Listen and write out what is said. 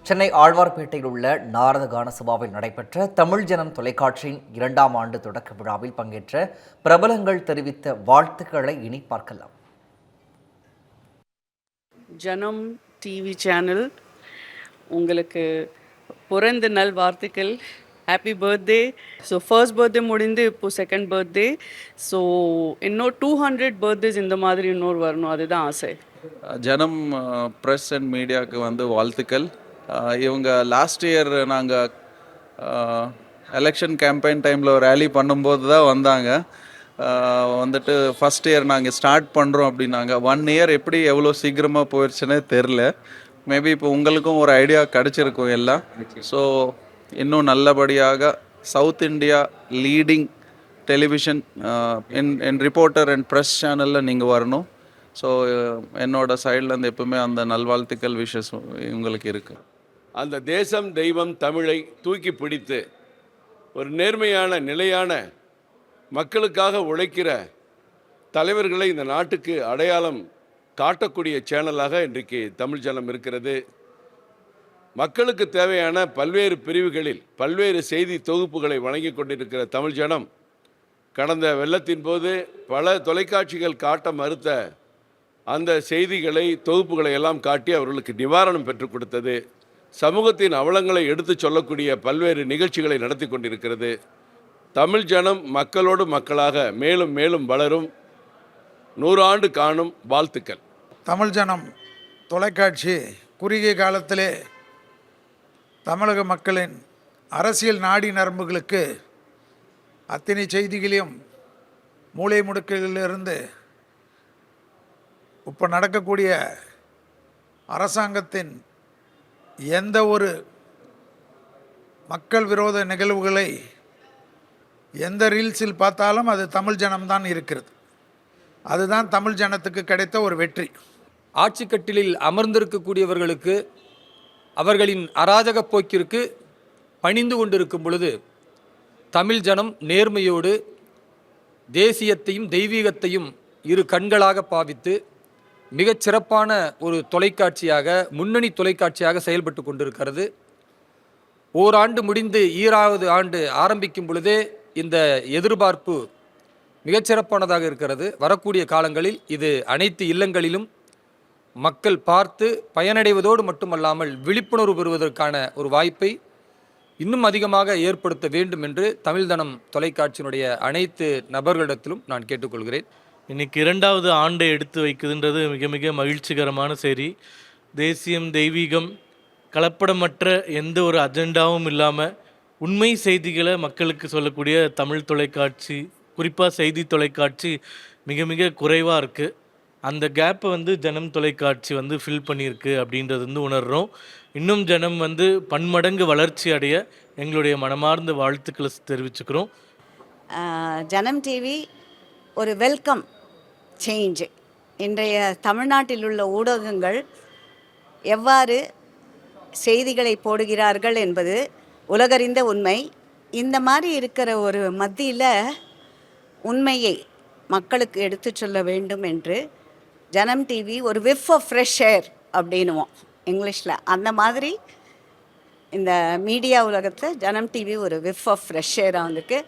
சென்னை ஆழ்வார்பேட்டையில் உள்ள நாரத கான சபாவில் நடைபெற்ற தமிழ் ஜனம் தொலைக்காட்சியின் 2ஆம் ஆண்டு தொடக்க விழாவில் பங்கேற்ற பிரபலங்கள் தெரிவித்த வாழ்த்துக்களை இனி பார்க்கலாம். ஜனம் டிவி சேனல் உங்களுக்கு பிறந்த நல் வாழ்த்துக்கள். Happy birthday. So first birthday முடிந்து இப்போது செகண்ட் பர்த்டே. ஸோ இன்னும் 200 பர்த்டேஸ் இந்த மாதிரி இன்னொரு வரணும், அதுதான் ஆசை. ஜனம் ப்ரெஸ் அண்ட் மீடியாவுக்கு வாழ்த்துக்கள். இவங்க லாஸ்ட் இயர் நாங்கள் எலெக்ஷன் கேம்பெயின் டைமில் ஒரு ரேலி பண்ணும்போது தான் வந்தாங்க. ஃபஸ்ட் இயர் நாங்கள் ஸ்டார்ட் பண்ணுறோம் அப்படின்னாங்க. 1 இயர் எப்படி எவ்வளோ சீக்கிரமாக போயிடுச்சுன்னே தெரில. மேபி இப்போ உங்களுக்கும் ஒரு ஐடியா கிடச்சிருக்கும் எல்லாம். ஸோ இன்னும் நல்லபடியாக south India leading television N reporter and press சேனலில் நீங்கள் வரணும். ஸோ என்னோட சைட்லேருந்து எப்பவுமே அந்த நல்வாழ்த்துக்கள் விஷஸ் உங்களுக்கு இருக்குது. அந்த தேசம் தெய்வம் தமிழை தூக்கி பிடித்து ஒரு நேர்மையான நிலையான மக்களுக்காக உழைக்கிற தலைவர்களை இந்த நாட்டுக்கு அடையாளம் காட்டக்கூடிய சேனலாக இன்றைக்கு தமிழ் ஜனம் இருக்கிறது. மக்களுக்கு தேவையான பல்வேறு பிரிவுகளில் பல்வேறு செய்தி தொகுப்புகளை வழங்கி கொண்டிருக்கிற தமிழ் ஜனம் கடந்த வெள்ளத்தின் போது பல தொலைக்காட்சிகள் காட்ட மறுத்த அந்த செய்திகளை தொகுப்புகளை எல்லாம் காட்டி அவர்களுக்கு நிவாரணம் பெற்றுக் கொடுத்தது. சமூகத்தின் அவலங்களை எடுத்து சொல்லக்கூடிய பல்வேறு நிகழ்ச்சிகளை நடத்தி கொண்டிருக்கிறது. தமிழ் ஜனம் மக்களோடு மக்களாக மேலும் மேலும் வளரும். 100 ஆண்டு காணும். வாழ்த்துக்கள். தமிழ் ஜனம் தொலைக்காட்சி குறுகிய காலத்திலே தமிழக மக்களின் அரசியல் நாடி நரம்புகளுக்கு அத்தனை செய்திகளையும் மூலை முடுக்குகளிலிருந்து இப்போ நடக்கக்கூடிய அரசாங்கத்தின் எந்த ஒரு மக்கள் விரோத நிகழ்வுகளை எந்த ரீல்ஸில் பார்த்தாலும் அது தமிழ் ஜனம்தான் இருக்கிறது. அதுதான் தமிழ் ஜனத்துக்கு கிடைத்த ஒரு வெற்றி. ஆட்சி கட்டிலில் அமர்ந்திருக்கக்கூடியவர்களுக்கு அவர்களின் அராஜக போக்கிற்கு பணிந்து கொண்டிருக்கும் பொழுது தமிழ் ஜனம் நேர்மையோடு தேசியத்தையும் தெய்வீகத்தையும் இரு கண்களாக பாவித்து மிகச் சிறப்பான ஒரு தொலைக்காட்சியாக, முன்னணி தொலைக்காட்சியாக செயல்பட்டு கொண்டிருக்கிறது. ஓராண்டு முடிந்து 2வது ஆண்டு ஆரம்பிக்கும் பொழுதே இந்த எதிர்பார்ப்பு மிகச்சிறப்பானதாக இருக்கிறது. வரக்கூடிய காலங்களில் இது அனைத்து இல்லங்களிலும் மக்கள் பார்த்து பயனடைவதோடு மட்டுமல்லாமல் விழிப்புணர்வு பெறுவதற்கான ஒரு வாய்ப்பை இன்னும் அதிகமாக ஏற்படுத்த வேண்டும் என்று தமிழ் ஜனம் தொலைக்காட்சியினுடைய அனைத்து நபர்களிடத்திலும் நான் கேட்டுக்கொள்கிறேன். இன்றைக்கி 2வது ஆண்டை எடுத்து வைக்குதுன்றது மிக மிக மகிழ்ச்சிகரமான செய்தி. தேசியம் தெய்வீகம் கலப்படமற்ற எந்த ஒரு அஜெண்டாவும் இல்லாமல் உண்மை செய்திகளை மக்களுக்கு சொல்லக்கூடிய தமிழ் தொலைக்காட்சி, குறிப்பாக செய்தி தொலைக்காட்சி மிக மிக குறைவாக இருக்குது. அந்த கேப்பை ஜனம் தொலைக்காட்சி ஃபில் பண்ணியிருக்கு அப்படின்றது உணர்கிறோம். இன்னும் ஜனம் பன்மடங்கு வளர்ச்சி அடைய எங்களுடைய மனமார்ந்த வாழ்த்துக்களை தெரிவிச்சுக்கிறோம். ஜனம் டிவி ஒரு வெல்கம் சேஞ்ச். இன்றைய தமிழ்நாட்டில் உள்ள ஊடகங்கள் எவ்வாறு செய்திகளை போடுகிறார்கள் என்பது உலகறிந்த உண்மை. இந்த மாதிரி இருக்கிற ஒரு மத்தியில் உண்மையை மக்களுக்கு எடுத்து சொல்ல வேண்டும் என்று ஜனம் டிவி ஒரு விஃப் ஆஃப் ஃப்ரெஷ் ஏர் அப்படின்னுவோம் இங்கிலீஷில். அந்த மாதிரி இந்த மீடியா உலகத்தில் ஜனம் டிவி ஒரு விஃப் ஆஃப் ஃப்ரெஷ் ஏராக வந்திருக்கு.